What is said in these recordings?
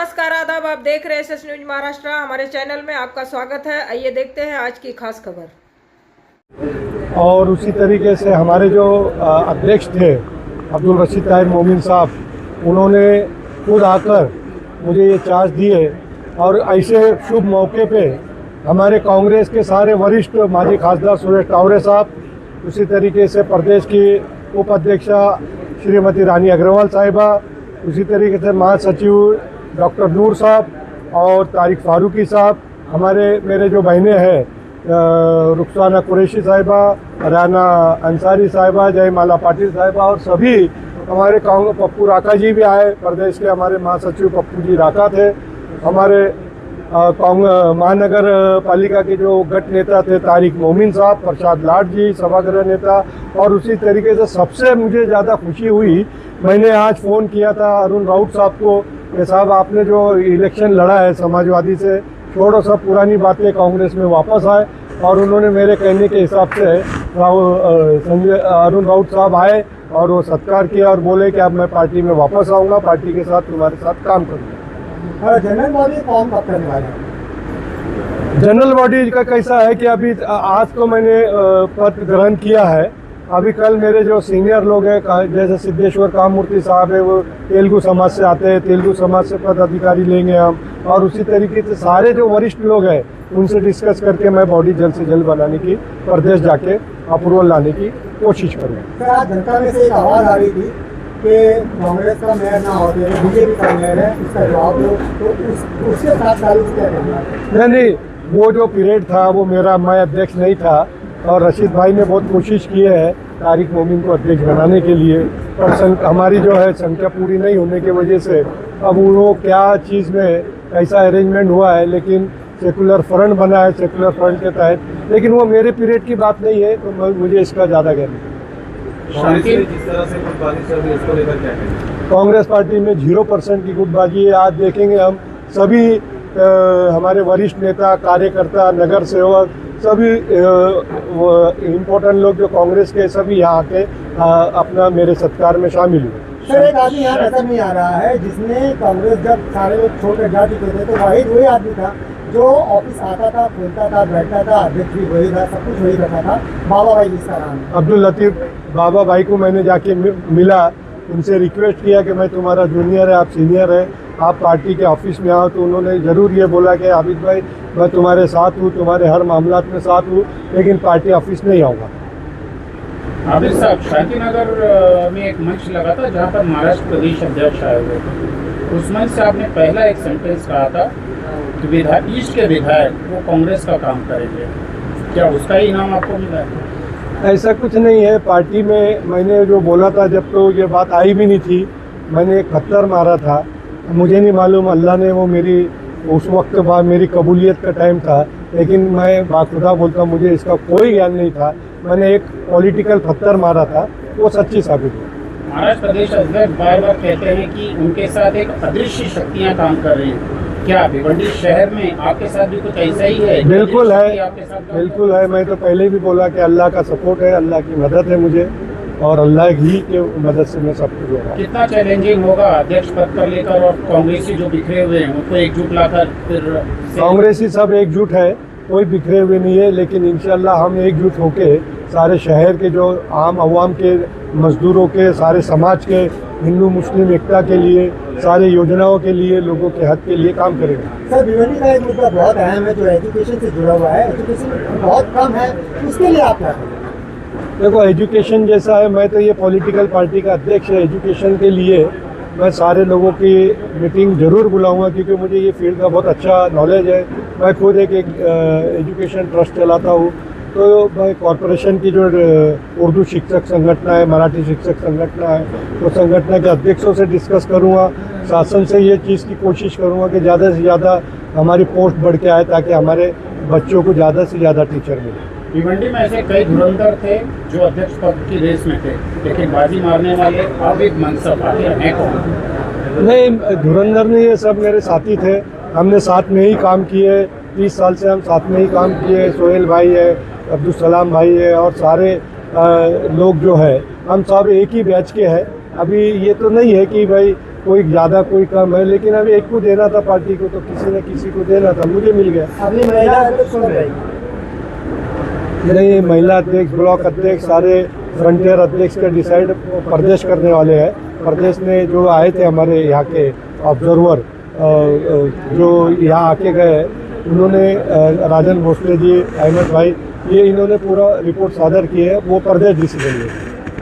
नमस्कार आदाब, आप देख रहे हैं एसएस न्यूज महाराष्ट्र। हमारे चैनल में आपका स्वागत है। आइए देखते हैं आज की खास खबर। और उसी तरीके से हमारे जो अध्यक्ष थे अब्दुल रशीद ताहिर मोमिन साहब, उन्होंने खुद आकर मुझे ये चार्ज दिए और ऐसे शुभ मौके पे हमारे कांग्रेस के सारे वरिष्ठ माजी खासदार सुरेश टावरे साहब, उसी तरीके से प्रदेश की उपाध्यक्षा श्रीमती रानी अग्रवाल साहिबा, उसी तरीके से महासचिव डॉक्टर नूर साहब और तारिक फारूकी साहब, मेरे जो बहनें हैं रुखसाना कुरैशी साहिबा, राना अंसारी साहिबा, जयमाला पाटिल साहिबा और सभी हमारे पप्पू राका जी भी आए। प्रदेश के हमारे महासचिव पप्पू जी राका थे। हमारे महानगर पालिका के जो गट नेता थे तारिक मोमिन साहब, प्रसाद लाट जी सभागृह नेता, और उसी तरीके से सबसे मुझे ज़्यादा खुशी हुई, मैंने आज फ़ोन किया था अरुण राउत साहब को कि साहब आपने जो इलेक्शन लड़ा है समाजवादी से, छोड़ो सब पुरानी बातें, कांग्रेस में वापस आए। और उन्होंने मेरे कहने के हिसाब से अरुण राउत साहब आए और वो सत्कार किया और बोले कि अब मैं पार्टी में वापस आऊँगा, पार्टी के साथ तुम्हारे साथ काम करूँगा। जनरल बॉडी कौन कब करने वाला है? जनरल बॉडी का कैसा है कि अभी आज तो मैंने पद ग्रहण किया है। अभी कल मेरे जो सीनियर लोग हैं जैसे सिद्धेश्वर काममूर्ति साहब है, वो तेलुगु समाज से आते हैं, तेलुगु समाज से पदाधिकारी लेंगे हम, और उसी तरीके से सारे जो वरिष्ठ लोग हैं उनसे डिस्कस करके मैं बॉडी जल्द से जल्द बनाने की, प्रदेश जाके अप्रूवल लाने की कोशिश करूँगा। सर, आज जनता में से एक आवाज़ आ रही थी कि कांग्रेस का मेयर ना होते हुए बीजेपी का मेयर है, इसका जवाब दो, तो उसके साथ ताल्लुक क्या करना? नहीं, वो जो पीरियड था वो मेरा, मैं अध्यक्ष नहीं था, और रशीद भाई ने बहुत कोशिश की है तारिक मोमिन को अध्यक्ष बनाने के लिए, पर हमारी जो है संख्या पूरी नहीं होने की वजह से अब वो क्या चीज़ में ऐसा अरेंजमेंट हुआ है, लेकिन सेकुलर फ्रंट बना है, सेकुलर फ्रंट के तहत, लेकिन वो मेरे पीरियड की बात नहीं है, तो मुझे इसका ज़्यादा ज्ञान नहीं। कांग्रेस पार्टी में 0% की गुटबाजी है। आज देखेंगे हम सभी हमारे वरिष्ठ नेता, कार्यकर्ता, नगर सेवक, सभी इम्पोर्टेंट लोग जो कांग्रेस के, सभी यहाँ आके अपना मेरे सत्कार में शामिल हुए। सर, एक आदमी यहाँ नजर नहीं आ रहा है जिसने कांग्रेस जब सारे लोग छोटे जा चुके थे तो वही आदमी था जो ऑफिस आता था, खोलता था, बैठता था, अध्यक्ष भी वही था, सब कुछ वही करता था, बाबा भाई जिसका नाम है। अब्दुल लतीफ़ बाबा भाई को मैंने जाके मिला, उनसे रिक्वेस्ट किया कि मैं तुम्हारा जूनियर है, आप सीनियर है, आप पार्टी के ऑफिस में आओ, तो उन्होंने ज़रूर ये बोला कि आबिद भाई मैं तुम्हारे साथ हूँ, तुम्हारे हर मामलात में साथ हूँ, लेकिन पार्टी ऑफिस नहीं आऊँगा। आबिद साहब, शांतिनगर में एक मंच लगा था जहाँ पर महाराष्ट्र प्रदेश अध्यक्ष आए हुए थे। उस मंच से आपने पहला एक सेंटेंस कहा था कि ईस्ट के विधायक वो कांग्रेस का काम करेंगे, क्या उसका ही इनाम आपको मिला है? ऐसा कुछ नहीं है। पार्टी में मैंने जो बोला था, जब तो ये बात आई भी नहीं थी, मैंने एक पत्थर मारा था, मुझे नहीं मालूम अल्लाह ने वो मेरी उस वक्त बाद मेरी कबूलियत का टाइम था, लेकिन मैं बाखुदा बोलता मुझे इसका कोई ज्ञान नहीं था। मैंने एक पॉलिटिकल पत्थर मारा था, वो सच्ची साबित हुई। महाराष्ट्र प्रदेश अध्यक्ष बार बार कहते हैं कि उनके साथ एक अदृश्य शक्तियां काम कर रही हैं, क्या भिवंडी शहर में आपके साथ भी कुछ ऐसा ही है? बिल्कुल है, बिल्कुल है। मैं तो पहले भी बोला कि अल्लाह का सपोर्ट है, अल्लाह की मदद है मुझे, और अल्लाह ही के मदद से मैं सब कुछ हो रहा हूँ। कितना चैलेंजिंग होगा अध्यक्ष पद पर लेकर, और कांग्रेसी जो बिखरे हुए हैं उनको एकजुट लाकर फिर? कांग्रेसी सब एकजुट है, कोई बिखरे हुए नहीं है, लेकिन इंशाल्लाह हम एकजुट होके सारे शहर के जो आम अवाम के, मजदूरों के, सारे समाज के, हिंदू मुस्लिम एकता के लिए, सारे योजनाओं के लिए, लोगों के हक के लिए काम करेंगे। सर, भिवंडी का एक मुद्दा बहुत अहम है जो एजुकेशन से जुड़ा हुआ है, एजुकेशन बहुत कम है, उसके लिए आप क्या करेंगे? देखो, एजुकेशन जैसा है, मैं तो ये पॉलिटिकल पार्टी का अध्यक्ष है, एजुकेशन के लिए मैं सारे लोगों की मीटिंग ज़रूर बुलाऊंगा, क्योंकि मुझे ये फील्ड का बहुत अच्छा नॉलेज है। मैं खुद एक एजुकेशन ट्रस्ट चलाता हूँ, तो मैं कॉरपोरेशन की जो उर्दू शिक्षक संगठन है, मराठी शिक्षक संगठन है, वो संगठन के अध्यक्षों से डिस्कस करूँगा, शासन से ये चीज़ की कोशिश करूँगा कि ज़्यादा से ज़्यादा हमारी पोस्ट बढ़ के आए, ताकि हमारे बच्चों को ज़्यादा से ज़्यादा टीचर मिले। भिवंडी में ऐसे कई धुरंधर थे जो अध्यक्ष पद की रेस में थे, लेकिन बाजी मारने वाले आबिद मनसब आखिर हैं कौन? नहीं, धुरंधर नहीं, ये सब मेरे साथी थे, हमने साथ में ही काम किए, 30 साल से हम साथ में ही काम किए। सोहेल भाई है, अब्दुल सलाम भाई है, और सारे लोग जो है हम सब एक ही बैच के हैं। अभी ये तो नहीं है कि भाई कोई ज़्यादा कोई कम है, लेकिन अभी एक को देना था पार्टी को, तो किसी न किसी को देना था, मुझे मिल गया। अगली महिला अध्यक्ष कौन रहेगी? नहीं, महिला अध्यक्ष, ब्लॉक अध्यक्ष, सारे फ्रंटियर अध्यक्ष का डिसाइड प्रदेश करने वाले हैं। प्रदेश में जो आए थे हमारे यहाँ के ऑब्जर्वर, जो यहाँ आके गए, उन्होंने राजन भोसले जी, अहमद भाई, ये इन्होंने पूरा रिपोर्ट सादर की है, वो प्रदेश डिसीजन लिए।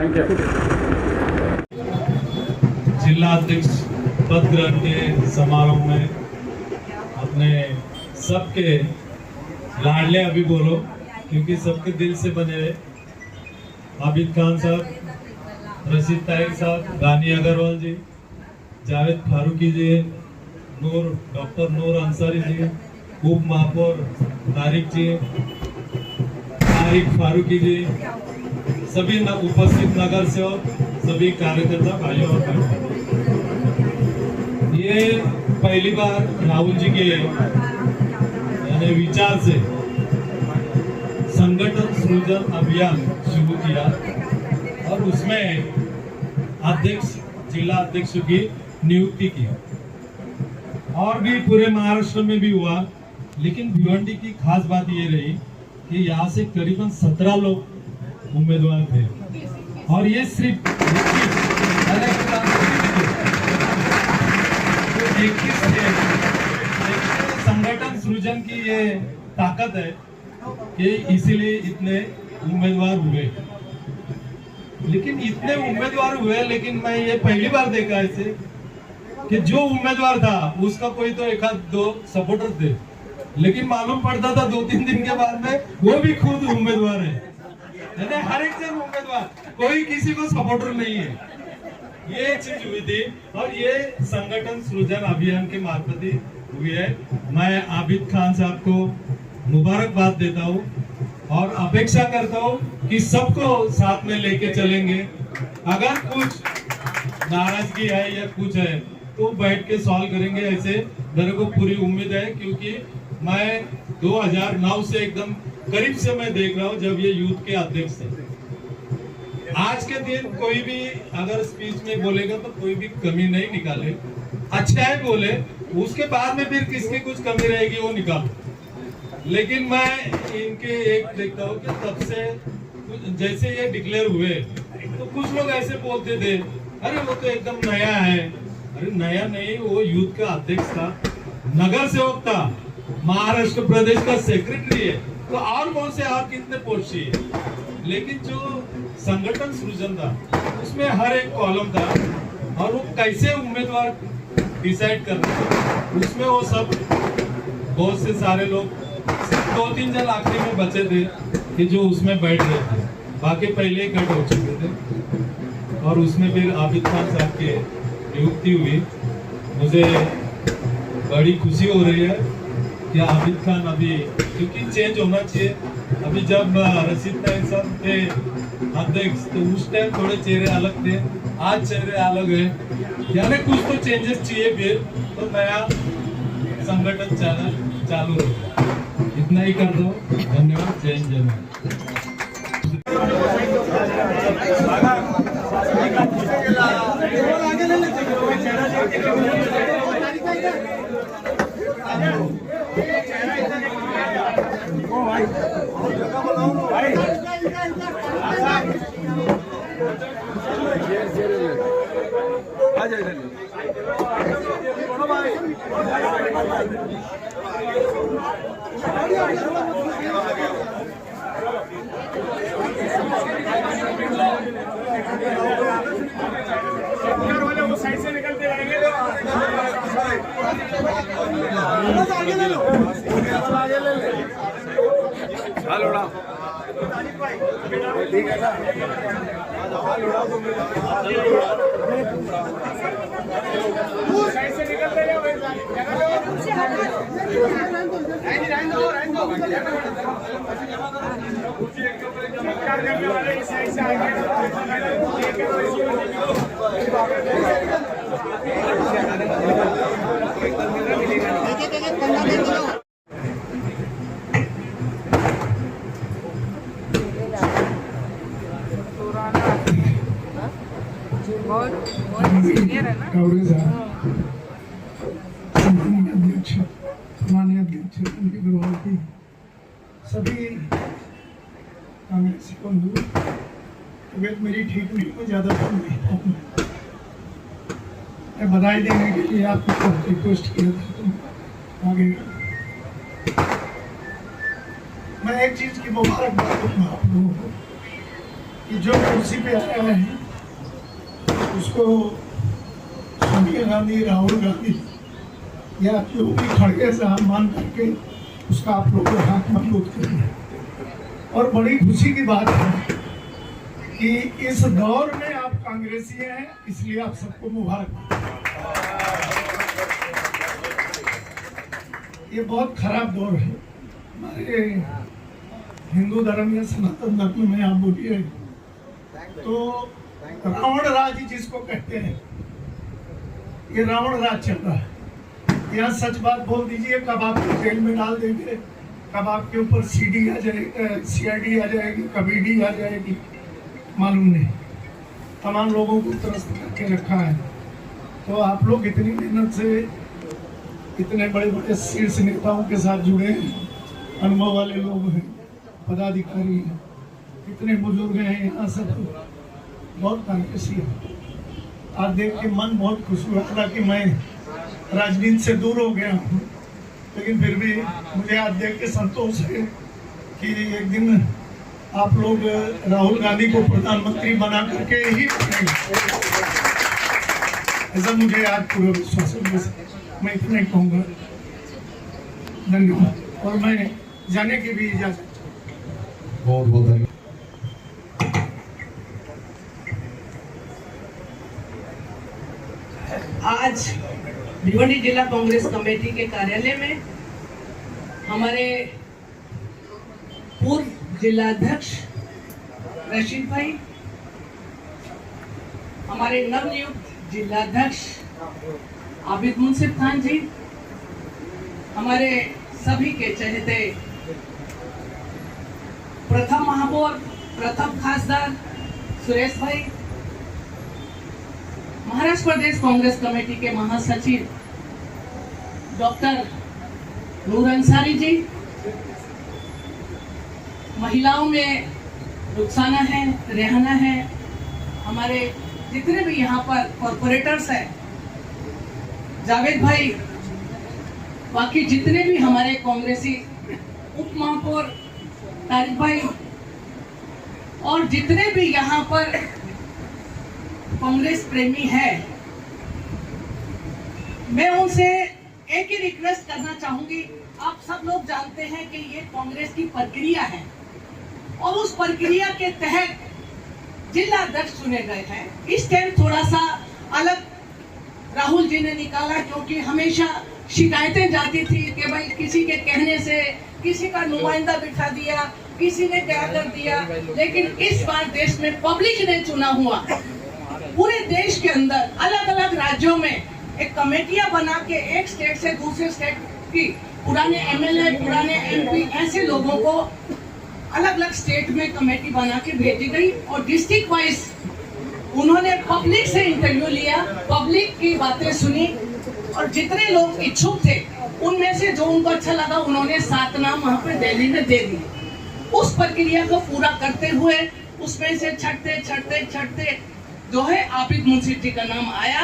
Thank you. जिला अध्यक्ष पद ग्रहण के समारोह में अपने सबके लाडले अभी बोलो, क्योंकि सबके दिल से बने रहे, आबिद खान साहब, रशीद ताहिर साहब, रानी अग्रवाल जी, जावेद फारूकी जी, डॉक्टर नूर अंसारी जी, उप महापौर तारिक जी, तारिक फारूकी जी, सभी उपस्थित नगर सेवक, सभी कार्यकर्ता भाइयों और बहनों, ये पहली बार राहुल जी के यानी विचार से संगठन सृजन अभियान शुरू किया और उसमें अध्यक्ष, जिला अध्यक्ष की नियुक्ति की, और भी पूरे महाराष्ट्र में भी हुआ। लेकिन भिवंडी की खास बात ये रही कि यहाँ से करीबन 17 लोग उम्मीदवार थे, और ये सिर्फ 21 थे। संगठन सृजन की ये ताकत है कि इसीलिए इतने उम्मीदवार हुए। लेकिन इतने उम्मीदवार हुए, लेकिन मैं ये पहली बार देखा ऐसे कि जो उम्मीदवार था उसका कोई तो एक आध दो सपोर्टर थे, लेकिन मालूम पड़ता था 2-3 दिन के बाद में वो भी खुद उम्मीदवार है। हर एक जन उम्मीदवार, कोई किसी को सपोर्टर नहीं है। ये चीज हुई थी, और ये संगठन सृजन अभियान के मार्फत ही हुई है। मैं आबिद खान साहब को मुबारकबाद देता हूँ और अपेक्षा करता हूँ कि सबको साथ में लेके चलेंगे। अगर कुछ नाराजगी है या कुछ है तो बैठ के सॉल्व करेंगे, ऐसे मेरे को पूरी उम्मीद है, क्योंकि मैं 2009 से एकदम करीब से मैं देख रहा हूँ जब ये यूथ के अध्यक्ष थे। आज के दिन कोई भी अगर स्पीच में बोलेगा तो कोई भी कमी नहीं निकाले, अच्छा है बोले, उसके बाद में फिर किसकी कुछ कमी रहेगी वो निकालो। लेकिन मैं इनके एक देखता हूँ कि तब से जैसे ये डिक्लेयर हुए तो कुछ लोग ऐसे बोलते थे, अरे वो तो एकदम नया है। अरे नया नहीं, वो यूथ का अध्यक्ष था, नगर सेवक था, महाराष्ट्र प्रदेश का सेक्रेटरी है, तो और कौन से और कितने पोस्ट चाहिए। लेकिन जो संगठन सृजन था उसमें हर एक कॉलम था, और वो कैसे उम्मीदवार डिसाइड करना, उसमें वो सब बहुत से सारे लोग, सिर्फ 2-3 जन आखिरी में बचे थे कि जो उसमें बैठ रहे थे, बाकी पहले ही कट हो चुके थे। और उसमें फिर आबिद खान साहब की नियुक्ति हुई। मुझे बड़ी खुशी हो रही है कि आबिद खान अभी, क्योंकि चेंज होना चाहिए। अभी जब रशीद ताहिर साहब थे अध्यक्ष तो उस टाइम थोड़े चेहरे अलग थे, आज चेहरे अलग है, यानी कुछ तो चेंजेस चाहिए, फिर तो नया संगठन चालू हो। इतना ही कर दो। धन्यवाद। जय हिंद, जय भारत। बहुत सीनियर कावरे साहब, संगठन अध्यक्ष, माननीय अध्यक्ष उनके अग्रवाल की सभी कांग्रेसी बंधु, तबीयत मेरी ठीक नहीं, मैं ज़्यादा सुन नहीं पाऊँ। मैं बधाई देने के लिए आपको रिक्वेस्ट किया था, तुम आगे। मैं एक चीज़ की मुबारकबाद दूंगा आप लोगों को कि जो कुर्सी पे आया है उसको सोनिया गांधी, राहुल गांधी या जो भी खड़गे साहब मान करके उसका आप लोग हाथ मजबूत करें। और बड़ी खुशी की बात है कि इस दौर में आप कांग्रेसी हैं, इसलिए आप सबको मुबारक। ये बहुत खराब दौर है हमारे हिंदू धर्म या सनातन धर्म में। आप बोलिए तो रावण राज जिसको कहते हैं, ये रावण राज चल रहा है। यहाँ सच बात बोल दीजिए, कब आपको जेल में डाल देंगे, कब आपके ऊपर सीडी आ जाएगी, सीआईडी आ जाएगी, कब ईडी आ जाएगी, मालूम नहीं। तमाम लोगों को त्रस्त करके रखा है। तो आप लोग इतनी मेहनत से इतने बड़े बड़े शीर्ष नेताओं के साथ जुड़े हैं, अनुभव वाले लोग हैं, पदाधिकारी हैं, इतने बुजुर्ग हैं यहाँ सब, बहुत कांग्रेसी है। आज देख के मन बहुत खुश हुआ। हालांकि मैं राजनीति से दूर हो गया हूँ, लेकिन फिर भी मुझे आज देख के संतोष है कि एक दिन आप लोग राहुल गांधी को प्रधानमंत्री बना करके ही ऐसा मुझे आज पूरा विश्वास है। मैं इतना ही कहूँगा, धन्यवाद। और मैं जाने की भी इजाजत। बहुत बहुत धन्यवाद। आज भिवंडी जिला कांग्रेस कमेटी के कार्यालय में हमारे पूर्व जिलाध्यक्ष रशीद भाई, हमारे नवनियुक्त जिलाध्यक्ष आबिद मुंसिफ खान जी, हमारे सभी के चहेते प्रथम महापौर, प्रथम खासदार सुरेश भाई, महाराष्ट्र प्रदेश कांग्रेस कमेटी के महासचिव डॉक्टर नूर अंसारी जी, महिलाओं में रुखसाना है, रेहाना है, हमारे जितने भी यहाँ पर कॉर्पोरेटर्स हैं, जावेद भाई, बाकी जितने भी हमारे कांग्रेसी उप महापौर तारिक भाई, और जितने भी यहाँ पर कांग्रेस प्रेमी है, मैं उनसे एक ही रिक्वेस्ट करना चाहूंगी। आप सब लोग जानते हैं कि ये कांग्रेस की प्रक्रिया है और उस प्रक्रिया के तहत जिला अध्यक्ष चुने गए हैं। इस टाइम थोड़ा सा अलग राहुल जी ने निकाला, क्योंकि हमेशा शिकायतें जाती थी कि भाई किसी के कहने से किसी का नुमाइंदा बिठा दिया, किसी ने क्या कर दिया। लेकिन इस बार देश में पब्लिक ने चुना हुआ, पूरे देश के अंदर अलग अलग राज्यों में एक कमेटियां बना के एक स्टेट से दूसरे स्टेट की पुराने एमएलए, पुराने एमपी, ऐसे लोगों को अलग अलग स्टेट में कमेटी बना के भेजी गई और डिस्ट्रिक्ट वाइज उन्होंने पब्लिक से इंटरव्यू लिया, पब्लिक की बातें सुनी और जितने लोग इच्छुक थे उनमें से जो उनको अच्छा लगा उन्होंने 7 नाम वहाँ पे दिल्ली में दे दिए। उस प्रक्रिया को पूरा करते हुए उसमें से छटते जो है आबिद मुंसिफ जी का नाम आया।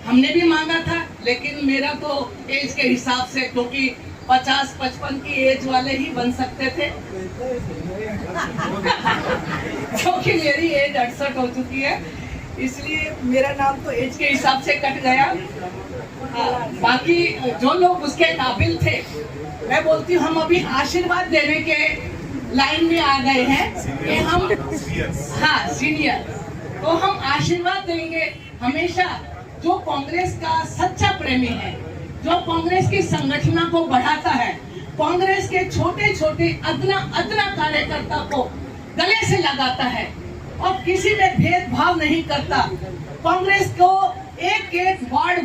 हमने भी मांगा था, लेकिन मेरा तो एज के हिसाब से, क्योंकि 50-55 की एज वाले ही बन सकते थे क्योंकि मेरी एज 68 हो चुकी है, इसलिए मेरा नाम तो एज के हिसाब से कट गया। बाकी जो लोग उसके काबिल थे, मैं बोलती हूँ हम अभी आशीर्वाद देने के लाइन में आ गए हैं कि हम सीनियर, तो हम आशीर्वाद देंगे हमेशा। जो कांग्रेस का सच्चा प्रेमी है, जो कांग्रेस की संगठना को बढ़ाता है, कांग्रेस के छोटे छोटे अदना कार्यकर्ता को गले से लगाता है और किसी में भेदभाव नहीं करता, कांग्रेस को एक वार्ड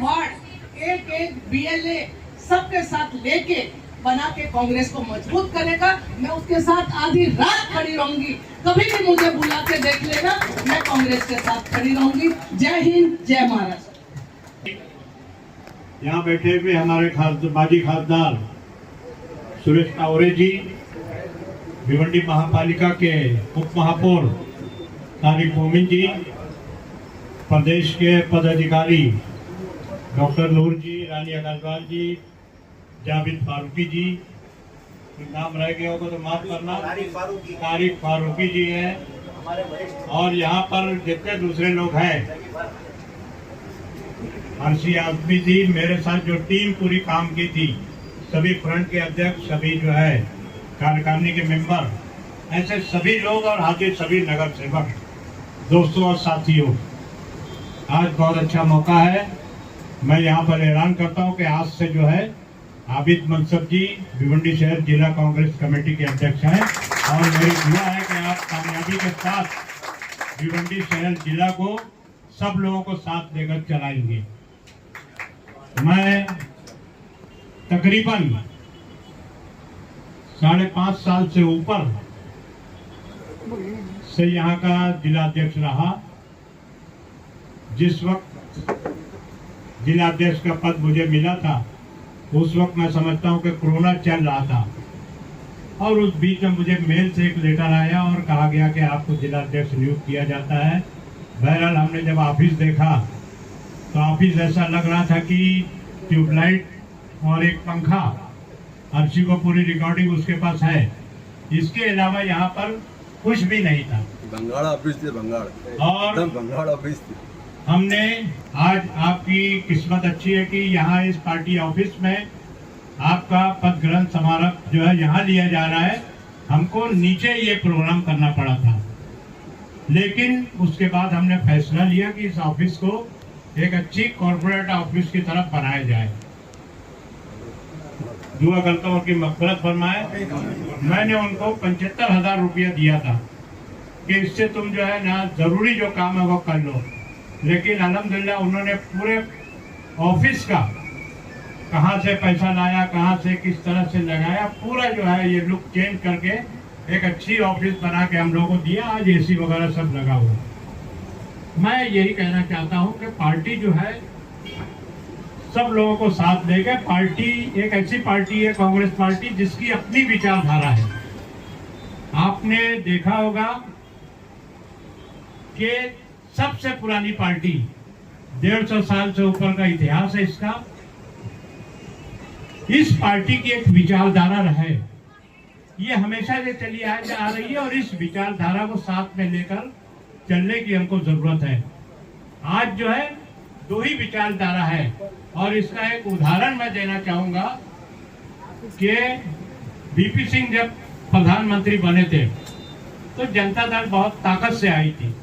एक बीएलए सबके साथ लेके बना के कांग्रेस को मजबूत करेगा। मैं उसके साथ आधी रात खड़ी रहूंगी, कभी भी मुझे बुला के देख लेना, मैं कांग्रेस के साथ खड़ी रहूंगी। जय हिंद, जय महाराष्ट्र। यहाँ बैठे हुए हमारे माजी खासदार सुरेश कावरे जी, भिवंडी महापालिका के उप महापौर तारिक मोमिन जी, प्रदेश के पदाधिकारी डॉक्टर नूर जी, रानी अग्रवाल जी, जावेद फारूकी जी, नाम रह गया होगा तो माफ करना, तारिक फारूकी जी हैं, और यहाँ पर जितने दूसरे लोग हैं, हर्षी आजमी जी, मेरे साथ जो टीम पूरी काम की थी, सभी फ्रंट के अध्यक्ष, सभी जो है कार्यकारिणी के मेंबर, ऐसे सभी लोग और हाजिर सभी नगर सेवक, दोस्तों और साथियों, आज बहुत अच्छा मौका है। मैं यहाँ पर ऐलान करता हूँ कि आज से जो है आबिद मनसब जी भिवंडी शहर जिला कांग्रेस कमेटी के अध्यक्ष हैं, और मेरी दुआ है कि आप कामयाबी के साथ भिवंडी शहर जिला को सब लोगों को साथ लेकर चलाएंगे। मैं तकरीबन 5.5 साल से ऊपर से यहाँ का जिला अध्यक्ष रहा। जिस वक्त जिला अध्यक्ष का पद मुझे मिला था, उस वक्त मैं समझता हूँ कि कोरोना चल रहा था, और उस बीच में मुझे मेल से एक लेटर आया और कहा गया कि आपको जिला अध्यक्ष नियुक्त किया जाता है। बहरहाल हमने जब ऑफिस देखा तो ऑफिस ऐसा लग रहा था कि ट्यूबलाइट और एक पंखा, अर्शी को पूरी रिकॉर्डिंग उसके पास है, इसके अलावा यहाँ पर कुछ भी नहीं था। बंगाल ऑफिस थे, बंगाल ऑफिस थे। हमने आज, आपकी किस्मत अच्छी है कि यहाँ इस पार्टी ऑफिस में आपका पद ग्रहण समारोह जो है यहाँ लिया जा रहा है। हमको नीचे ये प्रोग्राम करना पड़ा था, लेकिन उसके बाद हमने फैसला लिया कि इस ऑफिस को एक अच्छी कॉर्पोरेट ऑफिस की तरफ बनाया जाए। दुआ करता हूँ कि मग़फ़िरत फरमाए। मैंने उनको 75,000 रुपया दिया था कि इससे तुम जो है ना जरूरी जो काम है वो कर लो, लेकिन अल्हम्दुलिल्लाह उन्होंने पूरे ऑफिस का कहाँ से पैसा लाया, कहाँ से किस तरह से लगाया, पूरा जो है ये लुक चेंज करके एक अच्छी ऑफिस बना के हम लोगों को दिया। आज एसी वगैरह सब लगा हुआ। मैं यही कहना चाहता हूँ कि पार्टी जो है सब लोगों को साथ लेकर, पार्टी एक ऐसी पार्टी है कांग्रेस पार्टी जिसकी अपनी विचारधारा है। आपने देखा होगा कि सबसे पुरानी पार्टी, 150 साल से ऊपर का इतिहास है इसका। इस पार्टी की एक विचारधारा है, ये हमेशा से चली आ रही है, और इस विचारधारा को साथ में लेकर चलने की हमको जरूरत है। आज जो है 2 ही विचारधारा है, और इसका एक उदाहरण मैं देना चाहूंगा कि वीपी सिंह जब प्रधानमंत्री बने थे तो जनता दल बहुत ताकत से आई थी,